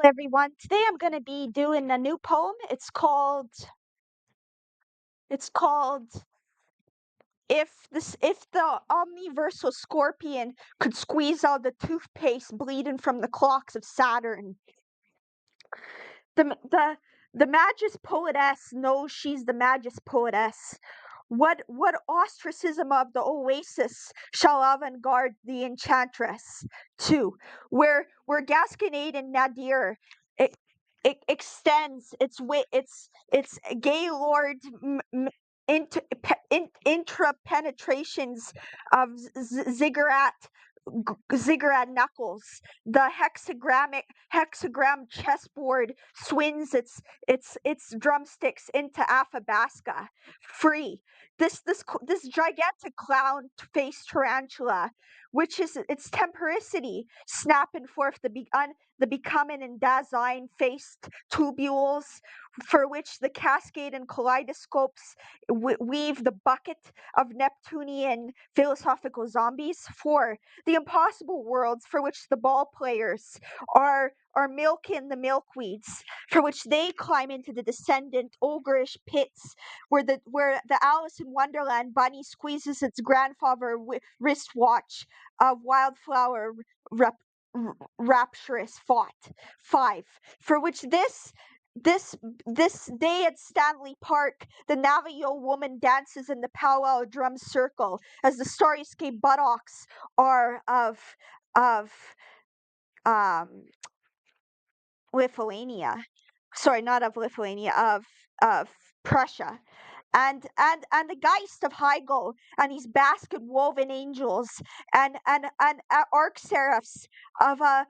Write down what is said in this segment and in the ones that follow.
Everyone. Today I'm going to be doing a new poem. It's called if the Omniversal Scorpion could squeeze out the toothpaste bleeding from the clocks of Saturn. The Magus Poetess knows she's the Magus Poetess. What ostracism of the oasis shall avant-garde the enchantress? 2. Where Gasconade and Nadir it extends its Gaylord intra penetrations of ziggurat knuckles. The hexagram chessboard swings its drumsticks into Athabasca. Free. This gigantic clown faced tarantula, which is its temporicity, snapping forth the becoming and design faced tubules, for which the cascade and kaleidoscopes weave the bucket of Neptunian philosophical zombies. 4. The impossible worlds for which the ball players are milking the milkweeds, for which they climb into the descendant ogreish pits, where the Alice in Wonderland bunny squeezes its grandfather wristwatch of wildflower rapturous fought. 5. For which this day at Stanley Park, the Navajo woman dances in the powwow drum circle as the starry-scape buttocks are of um Lithuania. Sorry, not of Lithuania, of Prussia. And the Geist of Hegel and these basket woven angels and arc seraphs of a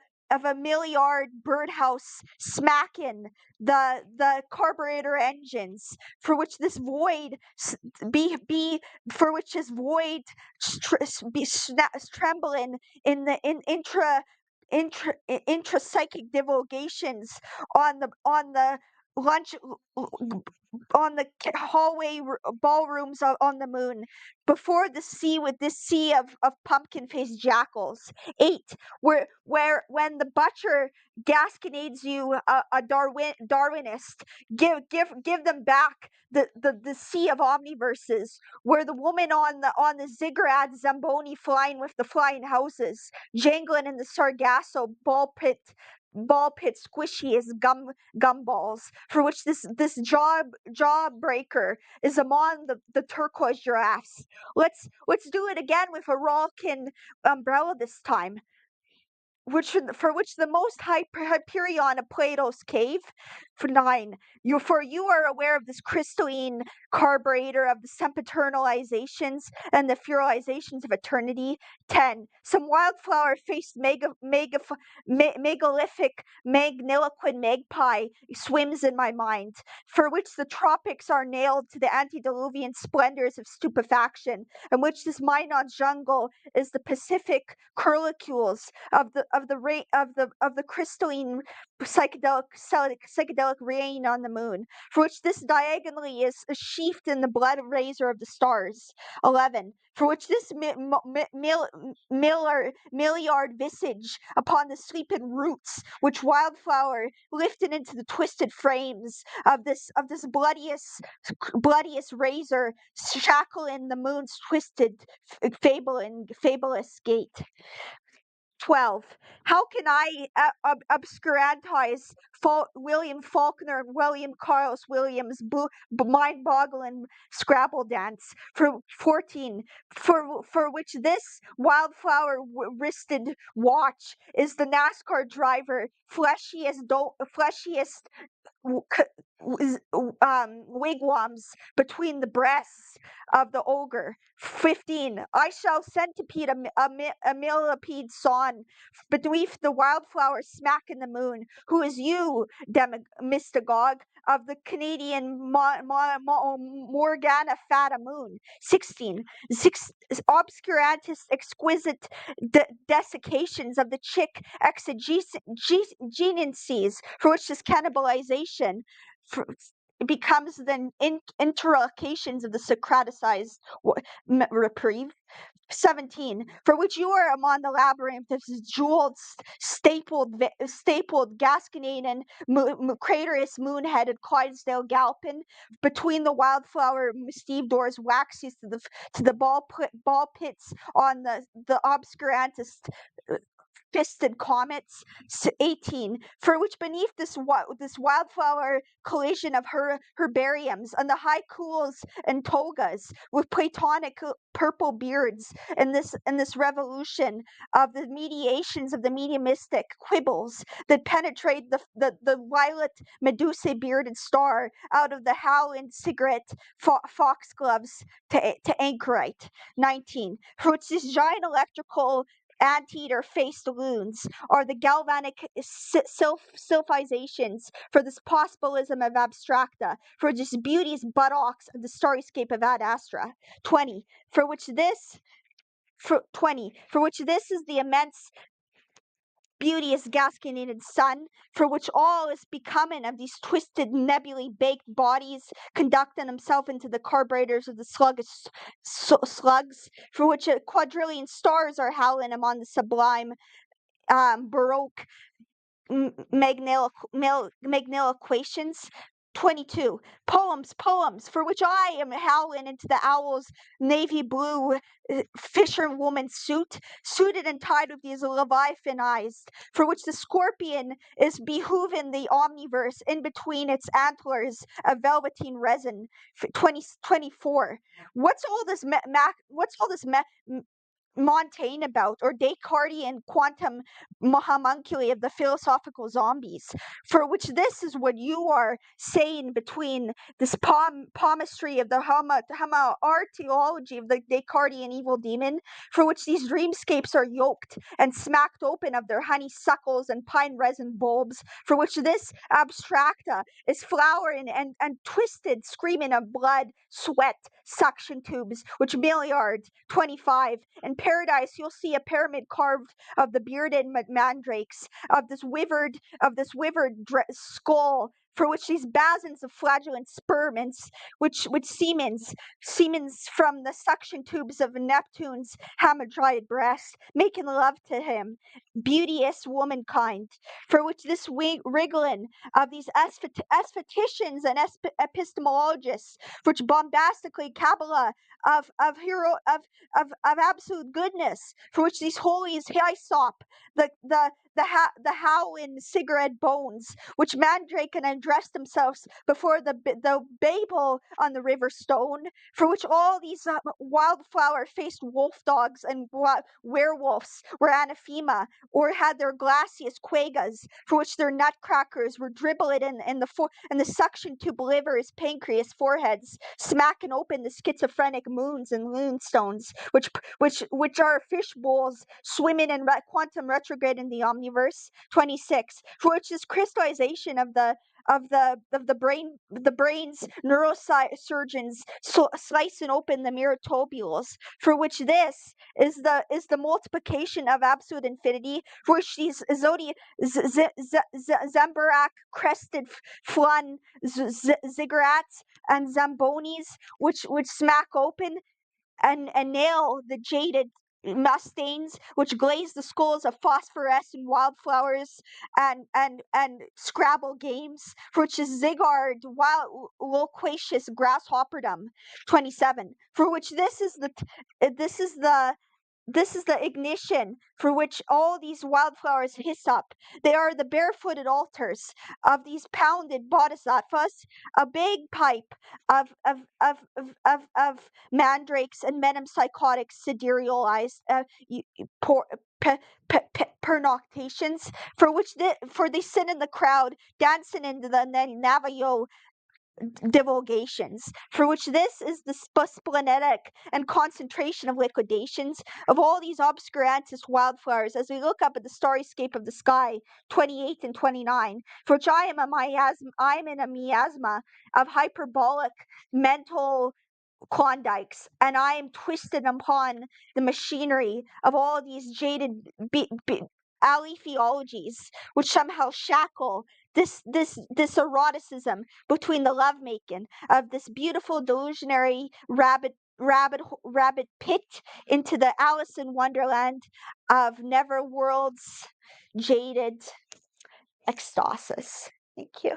milliard birdhouse smacking the carburetor engines, for which this void be for which this void trembling in the intrapsychic divulgations on the lunch on the hallway ballrooms on the moon, before the sea with this sea of pumpkin faced jackals. 8. Where when the butcher gasconades you a Darwinist, give them back the sea of omniverses, where the woman on the ziggurat Zamboni flying with the flying houses, jangling in the Sargasso ball pit squishy as gumballs, for which this jawbreaker is among the turquoise giraffes. Let's do it again with a Rolkin umbrella this time, for which the most Hyperion of Plato's cave. For 9, you are aware of this crystalline carburetor of the sempiternalizations and the furalizations of eternity. 10. Some wildflower faced megalithic magniloquent magpie swims in my mind, for which the tropics are nailed to the antediluvian splendors of stupefaction, and which this Minot jungle is the Pacific curlicules of the crystalline psychedelic rain on the moon, for which this diagonally is sheathed in the blood razor of the stars. 11. For which this milliard visage upon the sleeping roots, which wildflower lifted into the twisted frames of this bloodiest razor, shackling the moon's twisted fabulous gate. 12. How can I obscurantize William Faulkner and William Carlos Williams' mind-boggling Scrabble dance? For 14. For which this wildflower wristed watch is the NASCAR driver fleshiest wigwams between the breasts of the ogre. 15. I shall centipede a millipede son beneath the wildflower smacking the moon, who is you, mystagogue of the Canadian Morgana Fata moon. 16. Obscurantist exquisite desiccations of the chick exigencies, for which this cannibalization becomes the interlocutions of the Socraticized reprieve. 17, for which you are among the labyrinth of jeweled, stapled Gasconaian, craterous, moon-headed Clydesdale Galpin, between the wildflower stevedours waxes to the ball pits on the obscurantis fisted comets. 18, for which beneath this wildflower collision of herbariums and the high cools and togas with platonic purple beards in this revolution of the mediations of the mediumistic quibbles that penetrate the violet medusa bearded star out of the howland cigarette foxgloves to anchorite. 19, for which this giant electrical anteater-faced loons are the galvanic sylphizations for this possibilism of abstracta, for this beauty's buttocks of the starryscape of ad astra. 20, for which this is the immense beauteous Gasconaian sun, for which all is becoming of these twisted, nebulae baked bodies, conducting himself into the carburetors of the sluggish slugs, for which a quadrillion stars are howling among the sublime, baroque magniloquations. 22, poems, for which I am howling into the owl's navy blue fisherwoman suited and tied with these leviathan eyes, for which the scorpion is behooving the omniverse in between its antlers of velveteen resin. 24, what's all this Montaigne about, or Descartesian quantum homunculi of the philosophical zombies, for which this is what you are saying between this palmistry of the archaeology of the Descartesian evil demon, for which these dreamscapes are yoked and smacked open of their honeysuckles and pine resin bulbs, for which this abstracta is flowering and twisted, screaming of blood, sweat, suction tubes, which Milliard. 25, in paradise you'll see a pyramid carved of the bearded mandrakes, of this withered skull, for which these basins of flagellant spermins, which semens from the suction tubes of Neptune's hamadryad breast, making love to him, beauteous womankind, for which this wriggling of these aestheticians and epistemologists, which bombastically Kabbalah of absolute goodness, for which these holies hyssop, the howling cigarette bones, which mandrake and undress themselves before the Babel on the river stone, for which all these wildflower-faced wolf dogs and werewolves were anathema, or had their glacius quagas, for which their nutcrackers were dribbling in the suction tube livers, pancreas, foreheads, smacking open the schizophrenic moons and moonstones, which are fish bowls swimming in quantum retrograde in the omniverse. 26, for which is crystallization of the brain's neurosurgeons slicing open the myotubules, for which this is the multiplication of absolute infinity, for which these Zembarak crested flun ziggurats and zambonis, which smack open and nail the jaded mustains, which glaze the skulls of phosphorescent wildflowers and Scrabble games, for which is Zigard wild loquacious grasshopperdom. 27, for which this is the ignition for which all these wildflowers hiss up. They are the barefooted altars of these pounded bodhisattvas, a big pipe of mandrakes and metempsychotic siderealized pernoctations, for they sit in the crowd, dancing into the Navajo divulgations, for which this is the splenetic and concentration of liquidations of all these obscurantis wildflowers as we look up at the starryscape of the sky. 28 and 29, for which I am in a miasma of hyperbolic mental Klondikes, and I am twisted upon the machinery of all these jaded alley theologies, which somehow shackle this eroticism between the lovemaking of this beautiful delusionary rabbit pit into the Alice in Wonderland of Neverworld's jaded ecstasis. Thank you.